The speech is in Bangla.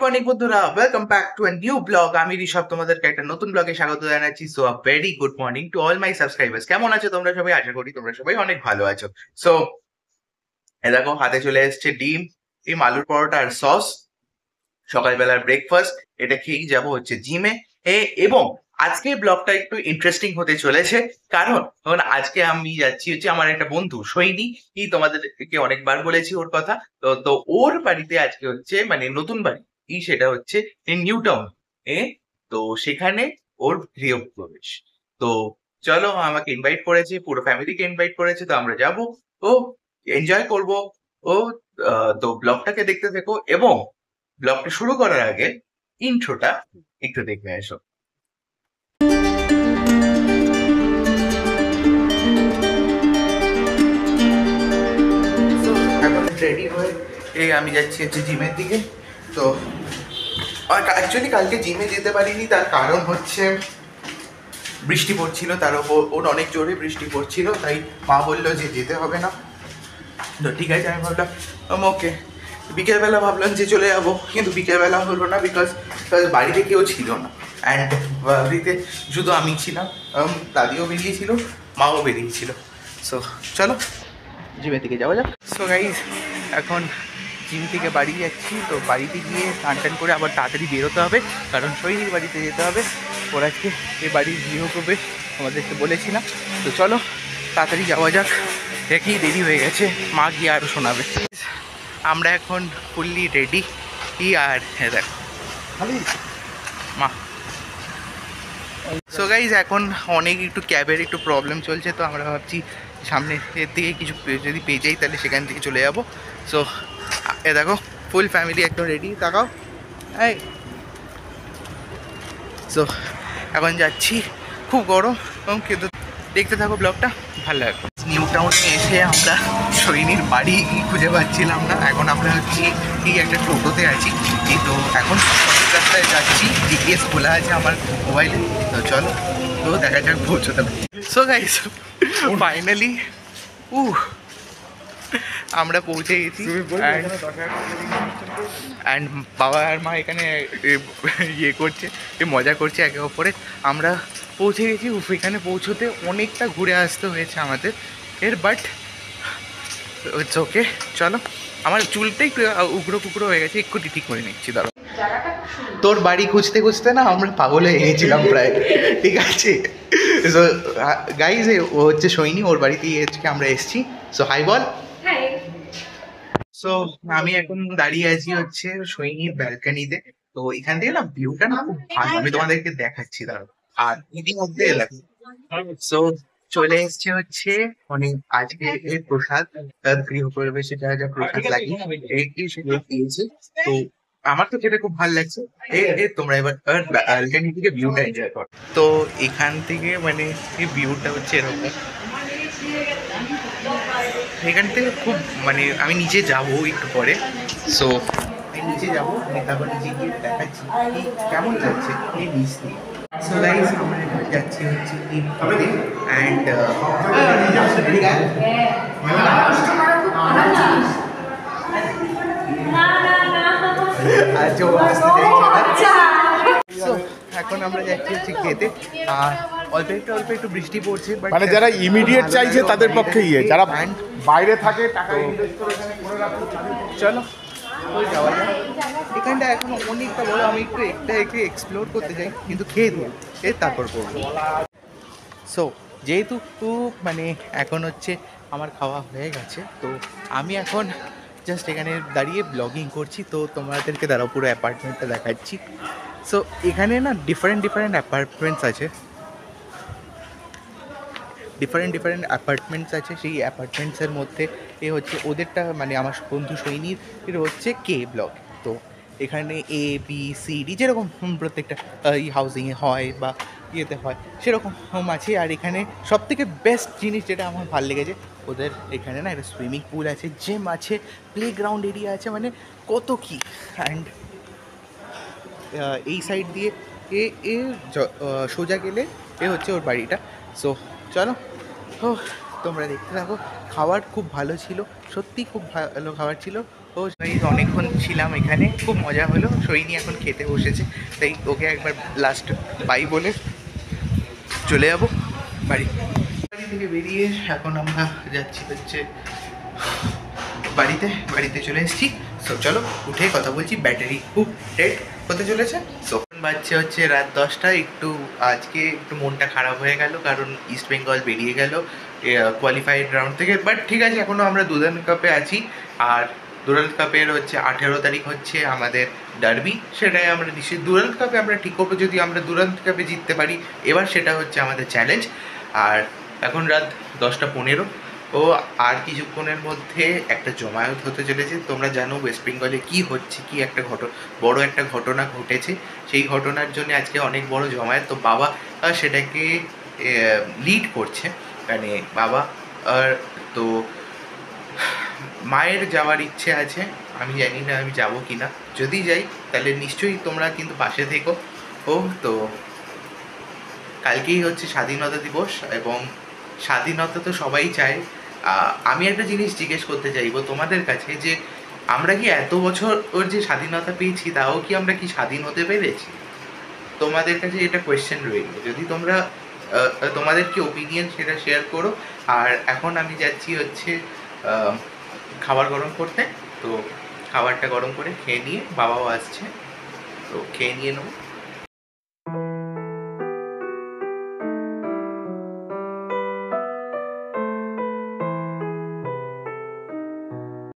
মর্নিং বন্ধুরা, welcome back to a new blog. আমি ঋষভ, তোমাদেরকে একটা নতুন ব্লগে স্বাগত জানাচ্ছি। So a very good morning to all my subscribers. কেমন আছো তোমরা সবাই? আশা করি তোমরা সবাই অনেক ভালো আছো। সো দেখো, হাতে চলে এসেছে ডিম আলুর পরোটা আর সস। সকালবেলার ব্রেকফাস্ট, এটা খেয়েই যাব হচ্ছে জিমে। এবং আজকের ব্লগটা একটু ইন্টারেস্টিং হতে চলেছে, কারণ আজকে আমি যাচ্ছি হচ্ছে আমার একটা বন্ধু সৈনী। তোমাদেরকে অনেকবার বলেছি ওর কথা। তো ওর বাড়িতে আজকে হচ্ছে মানে নতুন বাড়ি, সেটা হচ্ছে নিউ টাউন এ। তো সেখানে ওর গৃহপ্রবেশ। তো চলো, আমাকে ইনভাইট করেছে, পুরো ফ্যামিলিকে ইনভাইট করেছে, তো আমরা যাব ও এনজয় করব ও। তো ব্লগটাকে দেখতে থেকো, এবং ব্লগটা শুরু করার আগে ইন্ট্রোটা একটু দেখবে এসো। এখন রেডি হয়ে আমি যাচ্ছি হচ্ছে জিমের দিকে। তো অ্যাকচুয়ালি কালকে জিমে যেতে পারিনি, তার কারণ হচ্ছে বৃষ্টি পড়ছিল, তার ওপর ওর অনেক জোরে বৃষ্টি পড়ছিল, তাই মা বললো যে যেতে হবে না। তো ঠিক আছে, আমি ভাবলাম ওকে। বিকেলবেলা ভাবলাম যে চলে যাবো, কিন্তু বিকেলবেলা হলো না, বিকজ বাড়িতে কেউ ছিল না। অ্যান্ড বাড়িতে শুধু আমি ছিলাম, দাদিও বেরিয়েছিল, মাও বেরিয়েছিল। সো চলো জিমের দিকে যাওয়া যাক। সো গাইজ, এখন জিম থেকে বাড়ি যাচ্ছি। তো বাড়িতে গিয়ে স্নান করে আবার তাড়াতাড়ি বেরোতে হবে, কারণ সৈনির বাড়িতে যেতে হবে। ওর আজকে এই বাড়ির গৃহপ্রবেশ আমাদেরকে বলেছিলাম। তো চলো তাড়াতাড়ি যাওয়া যাক, দেখি দেরি হয়ে গেছে, মা গিয়ে আরও শোনাবে। আমরা এখন ফুললি রেডি। আর দেখো মা। সো গাইজ, এখন অনেক একটু ক্যাবের একটু প্রবলেম চলছে, তো আমরা ভাবছি সামনের দিকে কিছু যদি পেয়ে যাই তাহলে সেখান থেকে চলে যাবো। সো দেখো, ফুল ফ্যামিলি একদম রেডি, তাকাও এই। সো এখন যাচ্ছি, খুব গরম, কিন্তু দেখতে থাকো ব্লগটা, ভালো লাগবে। নিউ টাউনে এসে আমরা সৈনির বাড়ি খুঁজে পাচ্ছিলাম না। এখন আমরা হচ্ছি একটা টোটোতে আছি, তো এখন সঠিক রাস্তায় যাচ্ছি, জিপিএস খোলা আছে আমার মোবাইলে। তো চলো, তো দেখা যাক পৌঁছতে পারি। সো গাইস, ফাইনালি আমরা পৌঁছে গেছি। অ্যান্ড বাবা আর মা এখানে করছে, মজা করছে একে অপরে। আমরা পৌঁছে গেছি। এখানে পৌঁছতে অনেকটা ঘুরে আসতে হয়েছে আমাদের বাট ইটস ওকে। চলো, আমার চুলটা একটু উগড়ো কুকড়ো হয়ে গেছে, একটু ঠিক করে নিচ্ছি। দাঁড়ো, তোর বাড়ি খুঁজতে খুঁজতে না আমরা পাগল হয়ে গেছিলাম প্রায়, ঠিক আছে। সো গাইজ, ও হচ্ছে সৈনী, ওর বাড়িতেই আজকে আমরা এসেছি। সো হাই বল। সো আমি এখন দাঁড়িয়ে আছি হচ্ছে সৈনির ব্যালকনিতে। তো এখান থেকে না ভিউটা না খুব ভালো, আমি তোমাদেরকে দেখাচ্ছি। দাঁড়ো, আর ইতিমধ্যে সো চলে এসছে হচ্ছে আজকে এর প্রসাদ, গৃহপ্রবেশে যা যা প্রসাদ লাগে সেগুলো পেয়েছে। তো আমার তো খেতে খুব ভালো লাগছে। তোমরা এবার ব্যালকনি থেকে ভিউটা এনজয় করো। তো এখান থেকে মানে এই ভিউটা হচ্ছে এরকম। এখান থেকে খুব মানে আমি নিচে যাবো একটু পরে। সো আমি নিচে যাবো, তারপর নিচে গিয়ে দেখাচ্ছি কেমন লাগছে এই নিচ দিয়ে। সো গাইস, আমরা এখন যাচ্ছি হচ্ছে অ্যান্ড এখন আমরা যাচ্ছি হচ্ছে খেতে। আর অল্প একটু বৃষ্টি পড়ছে, মানে যারা ইমিডিয়েট চাইছে তাদের পক্ষে যারা বাইরে থাকে টাকা ইনভেস্ট করে চলো যাওয়া যায়। এখানটা এখন অনেকটা বড়, আমি একটু এক্সপ্লোর করতে চাই, কিন্তু খেয়ে দিই তারপর করবো। সো যেহেতু মানে এখন হচ্ছে আমার খাওয়া হয়ে গেছে, তো আমি এখন জাস্ট এখানে দাঁড়িয়ে ব্লগিং করছি। তো তোমাদেরকে দাঁড়াও পুরো অ্যাপার্টমেন্টটা দেখাচ্ছি। সো এখানে না ডিফারেন্ট অ্যাপার্টমেন্টস আছে, ডিফারেন্ট অ্যাপার্টমেন্টস আছে। সেই অ্যাপার্টমেন্টসের মধ্যে হচ্ছে ওদেরটা, মানে আমার বন্ধু সৈনির হচ্ছে কে ব্লক। তো এখানে A B C D যেরকম প্রত্যেকটা হাউজিংয়ে হয় বা ইয়েতে হয় সেরকম আছে। আর এখানে সবথেকে বেস্ট জিনিস যেটা আমার ভালো লেগেছে, ওদের এখানে না একটা সুইমিং পুল আছে, জিম আছে, প্লেগ্রাউন্ড এরিয়া আছে, মানে কত কি। অ্যান্ড এই সাইড দিয়ে সোজা গেলে হচ্ছে ওর বাড়িটা। সো চলো, ও তোমরা দেখতে থাকো। খাবার খুব ভালো ছিল, সত্যি খুব ভালো খাবার ছিল। ও তাই অনেকক্ষণ ছিলাম এখানে, খুব মজা হলো। সৈনী এখন খেতে বসেছে, তাই ওকে একবার লাস্ট বাই বলে চলে যাবো বাড়ি। বাড়ি থেকে বেরিয়ে এখন আমরা যাচ্ছি হচ্ছে বাড়িতে চলে এসেছি। সো চলো উঠে কথা বলছি, ব্যাটারি খুব ডেড হতে চলেছে। সো বাজছে হচ্ছে রাত 10টা। আজকে একটু মনটা খারাপ হয়ে গেল, কারণ ইস্ট বেঙ্গল বেরিয়ে গেল কোয়ালিফাইড রাউন্ড থেকে। বাট ঠিক আছে, এখনও আমরা দুরান্ত কাপে আছি। আর দুরান্ত কাপের হচ্ছে 18 তারিখ হচ্ছে আমাদের ডার্বি, সেটাই আমরা নিশ্চয়ই দুরান্ত কাপে আমরা ঠিক করবো। যদি আমরা দুরান্ত কাপে জিততে পারি এবার, সেটা হচ্ছে আমাদের চ্যালেঞ্জ। আর এখন রাত 10টা 15, ও আর কিছুক্ষণের মধ্যে একটা জমায়েত হতে চলেছে। তোমরা জানো ওয়েস্ট বেঙ্গলে কী হচ্ছে, কি একটা বড় একটা ঘটনা ঘটেছে। সেই ঘটনার জন্য আজকে অনেক বড় জমায়েত। তো বাবা সেটাকে লিড করছে, মানে বাবা। আর তো মায়ের যাওয়ার ইচ্ছে আছে, আমি জানি না আমি যাবো কি না। যদি যাই তাহলে নিশ্চয়ই তোমরা কিন্তু পাশে থেকো। ও তো কালকেই হচ্ছে স্বাধীনতা দিবস, এবং স্বাধীনতা তো সবাই চায়। আমি একটা জিনিস জিজ্ঞেস করতে চাইবো তোমাদের কাছে, যে আমরা কি এত বছর ওর যে স্বাধীনতা পেয়েছি, তাও কি আমরা কি স্বাধীন হতে পেরেছি? তোমাদের কাছে এটা কোয়েশ্চেন রইল। যদি তোমরা তোমাদের কি ওপিনিয়ন সেটা শেয়ার করো। আর এখন আমি যাচ্ছি হচ্ছে খাবার গরম করতে। তো খাবারটা গরম করে খেয়ে নিয়ে, বাবাও আসছে, তো খেয়ে নিয়ে নেবো।